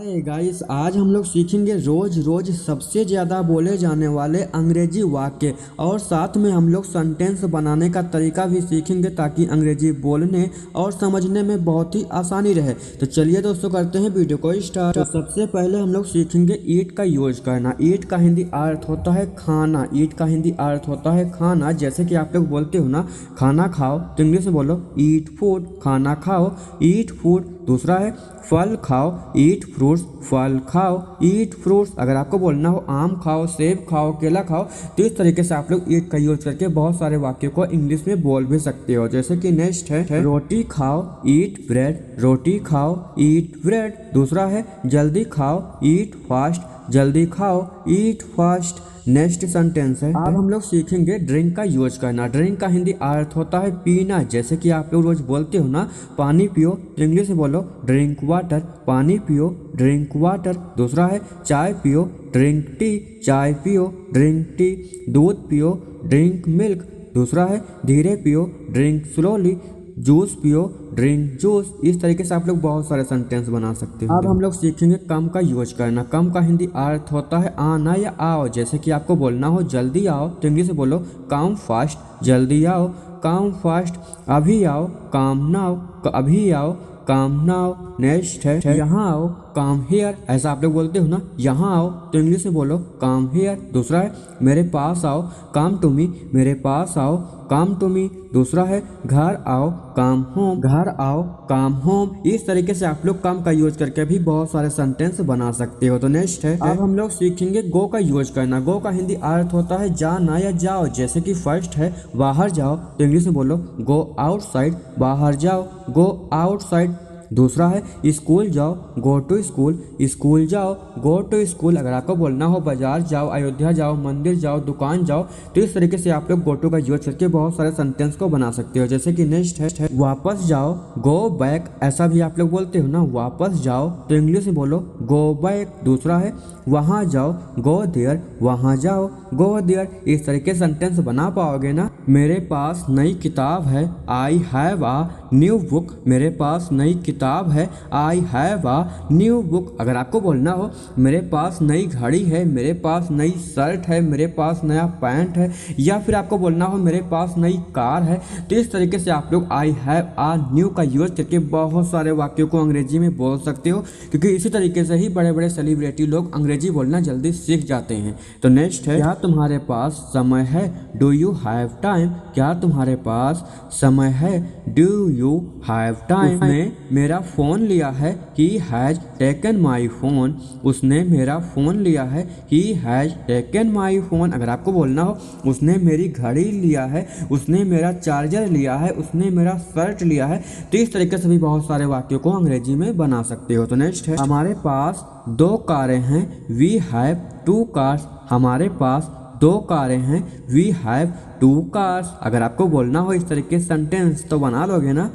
Hi guys, आज हम लोग सीखेंगे रोज रोज सबसे ज़्यादा बोले जाने वाले अंग्रेजी वाक्य और साथ में हम लोग सेंटेंस बनाने का तरीका भी सीखेंगे ताकि अंग्रेजी बोलने और समझने में बहुत ही आसानी रहे। तो चलिए दोस्तों, करते हैं वीडियो को स्टार्ट। तो सबसे पहले हम लोग सीखेंगे ईट का यूज करना। ईट का हिंदी अर्थ होता है खाना। ईट का हिंदी अर्थ होता है खाना। जैसे कि आप लोग बोलते हो ना, खाना खाओ, तो इंग्लिश में बोलो ईट फूड, खाना खाओ, ईट फूड। दूसरा है फल खाओ, ईट फ्रूट्स, फल खाओ, ईट फ्रूट्स। अगर आपको बोलना हो आम खाओ, सेब खाओ, केला खाओ, तो इस तरीके से आप लोग ईट का यूज करके बहुत सारे वाक्यों को इंग्लिश में बोल भी सकते हो। जैसे कि नेक्स्ट है रोटी खाओ, ईट ब्रेड, रोटी खाओ, ईट ब्रेड। दूसरा है जल्दी खाओ, ईट फास्ट, जल्दी खाओ, ईट फास्ट। नेक्स्ट सेंटेंस है, अब हम लोग सीखेंगे ड्रिंक का यूज करना। ड्रिंक का हिंदी अर्थ होता है पीना। जैसे कि आप लोग रोज बोलते हो ना, पानी पियो, तो इंग्लिश में बोलो ड्रिंक वाटर, पानी पियो, ड्रिंक वाटर। दूसरा है चाय पियो, ड्रिंक टी, चाय पियो, ड्रिंक टी। दूध पियो, ड्रिंक मिल्क। दूसरा है धीरे पियो, ड्रिंक स्लोली, जूस पियो, ड्रिंक जूस। इस तरीके से आप लोग बहुत सारे सेंटेंस बना सकते हैं। अब हम लोग सीखेंगे कम का यूज करना। कम का हिंदी अर्थ होता है आना या आओ। जैसे कि आपको बोलना हो जल्दी आओ, तो इंग्लिश में बोलो कम फास्ट, जल्दी आओ, कम फास्ट। अभी आओ, कम नाउ, अभी आओ, कम नाउ। नेक्स्ट है यहाँ आओ, कम हियर। ऐसा आप लोग बोलते हो ना, यहाँ आओ, तो इंग्लिश में बोलो कम हियर। दूसरा है मेरे पास आओ, कम टू मी, मेरे पास आओ, कम टू मी। दूसरा है घर आओ, कम होम, घर आओ, कम होम। इस तरीके से आप लोग कम का यूज करके भी बहुत सारे सेंटेंस बना सकते हो। तो नेक्स्ट है, अब हम लोग सीखेंगे गो का यूज करना। गो का हिंदी अर्थ होता है जाना या जाओ। जैसे कि फर्स्ट है बाहर जाओ, तो इंग्लिश में बोलो गो आउटसाइड, बाहर जाओ, गो आउटसाइड। दूसरा है स्कूल जाओ, गो टू स्कूल, स्कूल जाओ, गो टू स्कूल। अगर आपको बोलना हो बाजार जाओ, अयोध्या जाओ, मंदिर जाओ, दुकान जाओ, तो इस तरीके से आप लोग गो टू का यूज करके बहुत सारे सेंटेंस को बना सकते हो। जैसे कि नेक्स्ट है वापस जाओ, गो बैक। ऐसा भी आप लोग बोलते हो ना, वापस जाओ, तो इंग्लिश में बोलो गो बैक। दूसरा है वहाँ जाओ, गो देयर, वहाँ जाओ, गो देयर। इस तरीके से सेंटेंस बना पाओगे ना। मेरे पास नई किताब है, I have a new book. मेरे पास नई किताब है, I have a new book. अगर आपको बोलना हो मेरे पास नई घड़ी है, मेरे पास नई शर्ट है, मेरे पास नया पैंट है, या फिर आपको बोलना हो मेरे पास नई कार है, तो इस तरीके से आप लोग आई हैव आ न्यू का यूज करके बहुत सारे वाक्यों को अंग्रेजी में बोल सकते हो। क्योंकि इसी तरीके से ही बड़े बड़े सेलिब्रिटी लोग अंग्रेजी बोलना जल्दी सीख जाते हैं। तो नेक्स्ट है क्या तुम्हारे पास समय है, डू यू हैव टाइम। क्या तुम्हारे पास समय है, डू यू हैव टाइम। उसने मेरा फोन लिया है, he has taken my phone. उसने मेरा फोन लिया है, he has taken my phone. अगर आपको बोलना हो उसने मेरी घड़ी लिया है, उसने मेरा चार्जर लिया है, उसने मेरा शर्ट लिया है, तो इस तरीके से भी बहुत सारे वाक्यों को अंग्रेजी में बना सकते हो। तो नेक्स्ट है हमारे पास दो कारें हैं, वी हैव टू कार्स। हमारे पास दो कारें हैं, वी हैव टू कार्स। अगर आपको बोलना हो इस तरीके से सेंटेंस तो बना लोगे ना।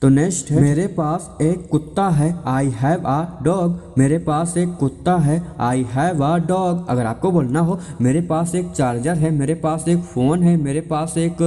तो नेक्स्ट है मेरे पास एक कुत्ता है, आई हैव आ डॉग। मेरे पास एक कुत्ता है, आई हैव आ डॉग। अगर आपको बोलना हो मेरे पास एक चार्जर है, मेरे पास एक फ़ोन है, मेरे पास एक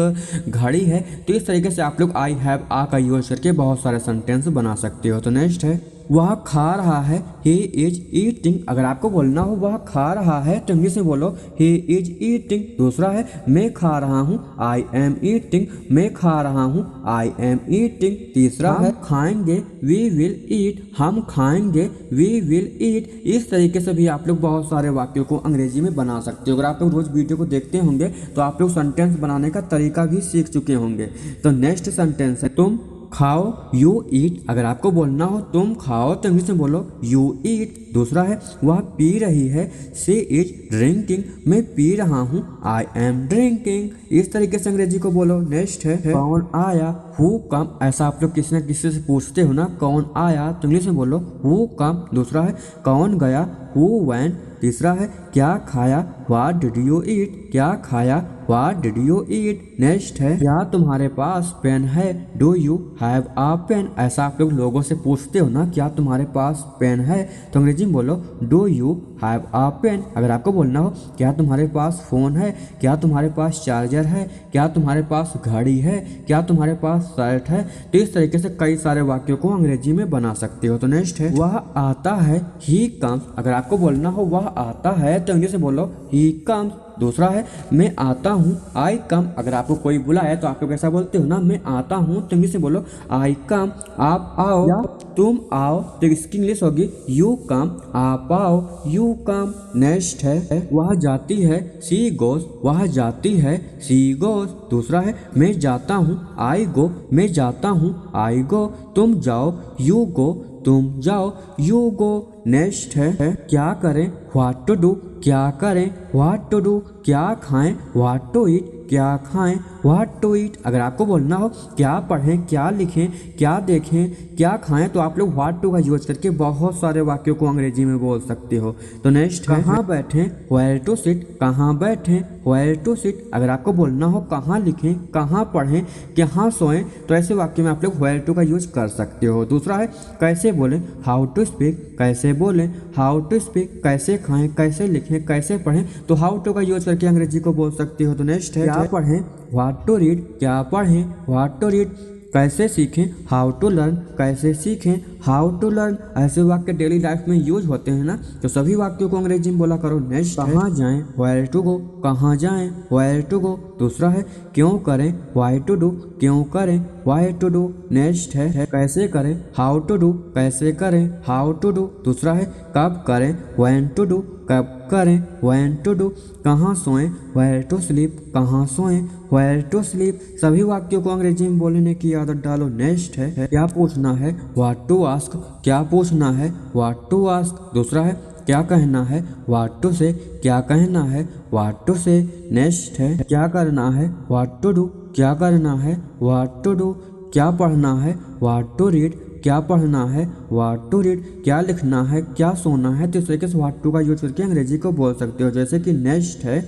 घड़ी है, तो इस तरीके से आप लोग आई हैव आ का यूज करके बहुत सारे सेंटेंस बना सकते हो। तो नेक्स्ट है वह खा रहा है, ही इज ईटिंग। अगर आपको बोलना हो वह खा रहा है, तो इंग्लिश में बोलो ही इज ईटिंग। दूसरा है मैं खा रहा हूँ, आई एम ईटिंग, मैं खा रहा हूँ, आई एम ईटिंग। तीसरा है खाएंगे, वी विल ईट। हम खाएंगे, वी विल ईट। इस तरीके से भी आप लोग बहुत सारे वाक्यों को अंग्रेजी में बना सकते हो। अगर आप लोग रोज वीडियो को देखते होंगे तो आप लोग सेंटेंस बनाने का तरीका भी सीख चुके होंगे। तो नेक्स्ट सेंटेंस है तुम खाओ, यू ईट। अगर आपको बोलना हो तुम खाओ, तो इंग्लिश में बोलो यू ईट। दूसरा है वह पी रही है, शी इज ड्रिंकिंग। मैं पी रहा हूँ, आई एम ड्रिंकिंग। इस तरीके से अंग्रेजी को बोलो। नेक्स्ट है कौन आया, हु कम। ऐसा आप लोग किसी न किसी से पूछते हो ना, कौन आया, तो इंग्लिश में बोलो हु कम। दूसरा है कौन गया, हु वेंट। तीसरा है क्या खाया, व्हाट डिड यू ईट। क्या खाया, what did you eat. Next है क्या तुम्हारे पास पेन है, do you have a pen. ऐसा आप लोग लोगों से पूछते हो ना, क्या तुम्हारे पास पेन है, तो अंग्रेजी में बोलो do you have a pen. अगर आपको बोलना हो क्या तुम्हारे पास फ़ोन है, क्या तुम्हारे पास चार्जर है, क्या तुम्हारे पास घड़ी है, क्या तुम्हारे पास शर्ट है। तो इस तरीके से कई सारे वाक्यों को अंग्रेजी में बना सकते हो। तो नेक्स्ट है वह आता है, ही कम्स। अगर आपको बोलना हो वह आता है तो इंग्लिश में बोलो ही कम्स। दूसरा है मैं आता हूँ, आई कम। अगर आपको कोई बुलाए तो आप लोग कैसा बोलते हो ना, मैं आता हूँ तो इंग्लिश में बोलो आई कम। आप आओ या तुम आओ तो इसकी इंग्लिश होगी यू कम। आप आओ, यू कम। नेक्स्ट है वह जाती है, सी गोस। वह जाती है, सी गोस। दूसरा है मैं जाता हूँ, आई गो। मैं जाता हूँ, आई गो। तुम जाओ, यू गो। तुम जाओ, यू गो। नेक्स्ट है क्या करें, व्हाट टू डू। क्या करें, व्हाट टू डू। क्या खाएं, व्हाट टू ईट। क्या खाएं, व्हाट टू ईट। अगर आपको बोलना हो क्या पढ़ें, क्या लिखें, क्या देखें, क्या खाएं तो आप लोग व्हाट टू का यूज करके बहुत सारे वाक्यों को अंग्रेजी में बोल सकते हो। तो नेक्स्ट कहाँ बैठें, वेयर टू सिट। कहाँ बैठें, वेयर टू सिट। अगर आपको बोलना हो कहाँ लिखें, कहाँ पढ़ें, कहाँ सोएं तो ऐसे वाक्य में आप लोग वेयर टू का यूज कर सकते हो। दूसरा है कैसे बोलें, हाउ टू स्पीक। कैसे बोलें, हाउ टू स्पीक। कैसे खाएं, कैसे लिखें, कैसे पढ़ें तो हाउ टू का यूज करके अंग्रेजी को बोल सकते हो। तो नेक्स्ट है क्या पढ़ें, व्हाट टू रीड। क्या पढ़ें, व्हाट टू रीड। कैसे सीखें, हाउ टू लर्न। कैसे सीखें, हाउ टू लर्न। ऐसे वाक्य डेली लाइफ में यूज होते हैं ना, तो सभी वाक्यों को अंग्रेजी में बोला करो। नेक्स्ट कहाँ जाएं, वेयर टू गो। कहाँ जाएं, वेयर टू गो। दूसरा है क्यों करें, व्हाई टू डू। क्यों करें, व्हाई टू डू। नेक्स्ट है कैसे करें, हाउ टू डू। कैसे करें, हाउ टू डू। दूसरा है कब करें, व्हेन टू डू। कब करें, व्हेन टू डू। कहाँ सोएं, वेयर टू स्लीप। कहाँ सोएं, वेयर टू स्लीप। सभी वाक्यों को अंग्रेजी में बोलने की आदत डालो। नेक्स्ट है क्या पूछना है, व्हाट टू आस्क। क्या पूछना है, व्हाट टू आस्क। दूसरा है क्या कहना है, व्हाट टू से। क्या कहना है, व्हाट टू से। नेक्स्ट है क्या करना है, व्हाट टू डू। क्या करना है, व्हाट टू डू। क्या पढ़ना है, व्हाट टू रीड। क्या पढ़ना है, व्हाट टू रीड। क्या लिखना है, क्या सोना है। तो इस तरीके से व्हाट टू का यूज करके अंग्रेजी को बोल सकते हो। जैसे कि नेक्स्ट है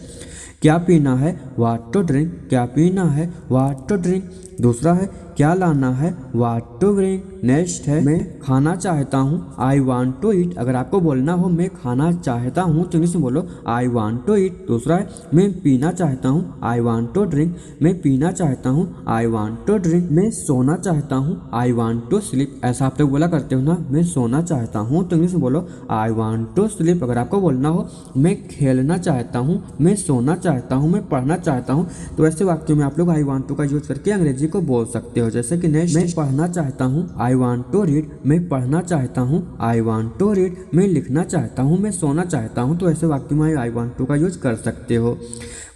क्या पीना है, व्हाट टू ड्रिंक। क्या पीना है, व्हाट टू ड्रिंक। दूसरा है क्या लाना है, व्हाट टू ब्रिंग। नेक्स्ट है मैं खाना चाहता हूँ, आई वांट टू ईट। अगर आपको बोलना हो मैं खाना चाहता हूँ तो इंग्लिश में बोलो आई वांट टू ईट। दूसरा है मैं पीना चाहता हूँ, आई वांट टू ड्रिंक। मैं पीना चाहता हूँ, आई वांट टू ड्रिंक। मैं सोना चाहता हूँ, आई वांट टू स्लीप। ऐसा आप लोग बोला करते हो ना, मैं सोना चाहता हूँ तो इंग्लिश में बोलो आई वांट टू स्लीप। अगर आपको बोलना हो मैं खेलना चाहता हूँ, मैं सोना चाहता हूँ, मैं पढ़ना चाहता हूँ तो ऐसे वाक्यों में आप लोग आई वांट टू का यूज करके अंग्रेजी को बोल सकते हो। जैसे कि नेक्स्ट मैं पढ़ना चाहता हूँ, आई वांट टू रीड। मैं पढ़ना चाहता हूँ, आई वांट टू रीड। मैं लिखना चाहता हूँ, मैं सोना चाहता हूँ तो ऐसे वाक्य में आई वांट टू का यूज कर सकते हो।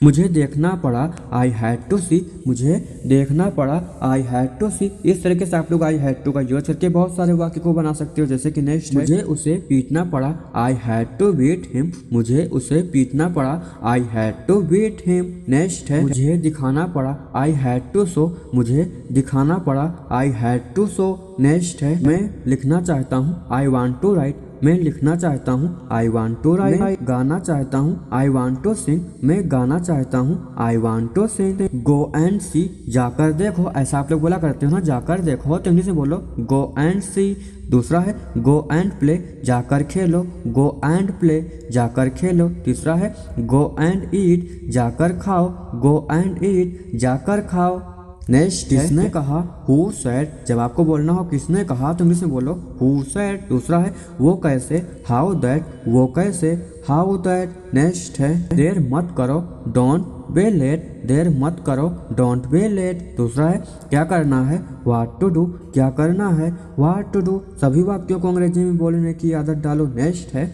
मुझे देखना पड़ा, आई हैड टू सी। मुझे देखना पड़ा, आई हैड टू सी। इस तरीके से आप लोग आई हैड टू का यूज करके बहुत सारे वाक्य को बना सकते हो। जैसे कि नेक्स्ट मुझे उसे पीटना पड़ा, I had to beat him. मुझे उसे पीटना पड़ा, I had to beat him. Next है मुझे दिखाना पड़ा, आई हैड टू शो। मुझे दिखाना पड़ा, I had to show. Next है मैं लिखना चाहता हूँ, आई वांट टू राइट। मैं लिखना चाहता हूँ, आई वांट टू राइट। मैं गाना चाहता हूँ, आई वांट टू सिंग। मैं गाना चाहता हूँ, I want to sing. Go and see. जाकर देखो। ऐसा आप लोग बोला करते हो ना, जाकर देखो तो इंग्लिश में बोलो गो एंड सी। दूसरा है गो एंड प्ले। जाकर खेलो, गो एंड प्ले। जाकर खेलो। तीसरा है गो एंड ईट। जाकर खाओ, गो एंड ईट। जाकर खाओ। नेक्स्ट किसने कहा, हु सेड। जब आपको बोलना हो किसने कहा तो इंग्लिश में बोलो हु सेड। दूसरा है वो कैसे, हाउ दैट। वो कैसे, हाउ दैट। नेक्स्ट है देर मत करो, डोंट बी लेट। देर मत करो, डोंट बी लेट। दूसरा है क्या करना है, व्हाट टू डू। क्या करना है, व्हाट टू डू। सभी वाक्यों को अंग्रेजी में बोलने की आदत डालो। नेक्स्ट है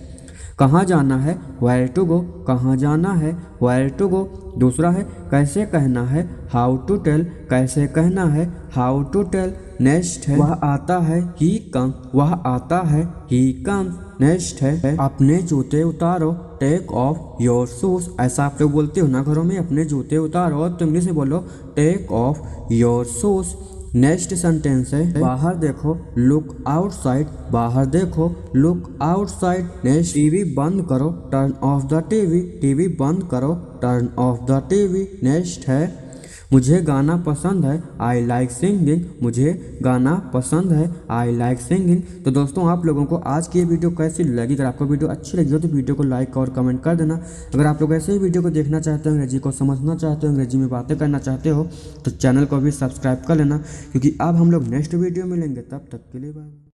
कहाँ जाना है, वेयर टू गो। कहाँ जाना है, वेयर टू गो। दूसरा है कैसे कहना है, हाउ टू टेल। कैसे कहना है, हाउ टू टेल। नेक्स्ट है वह आता है, ही कम। वह आता है, ही कम। नेक्स्ट है अपने जूते उतारो, टेक ऑफ योर शूज। ऐसा आप लोग बोलते हो ना घरों में, अपने जूते उतारो तो इंग्लिश में बोलो take off your shoes. Next sentence है बाहर देखो, लुक आउटसाइड। बाहर देखो, लुक आउटसाइड। नेक्स्ट टीवी बंद करो, turn off the TV. TV बंद करो, turn off the TV. Next है मुझे गाना पसंद है, आई लाइक सिंगिंग। मुझे गाना पसंद है, आई लाइक सिंगिंग। तो दोस्तों आप लोगों को आज की ये वीडियो कैसी लगी? अगर आपको वीडियो अच्छी लगी हो तो वीडियो को लाइक और कमेंट कर देना। अगर आप लोग ऐसे ही वीडियो को देखना चाहते हो, अंग्रेजी को समझना चाहते हो, अंग्रेजी में बातें करना चाहते हो तो चैनल को भी सब्सक्राइब कर लेना, क्योंकि अब हम लोग नेक्स्ट वीडियो मिलेंगे। तब तक के लिए बाय।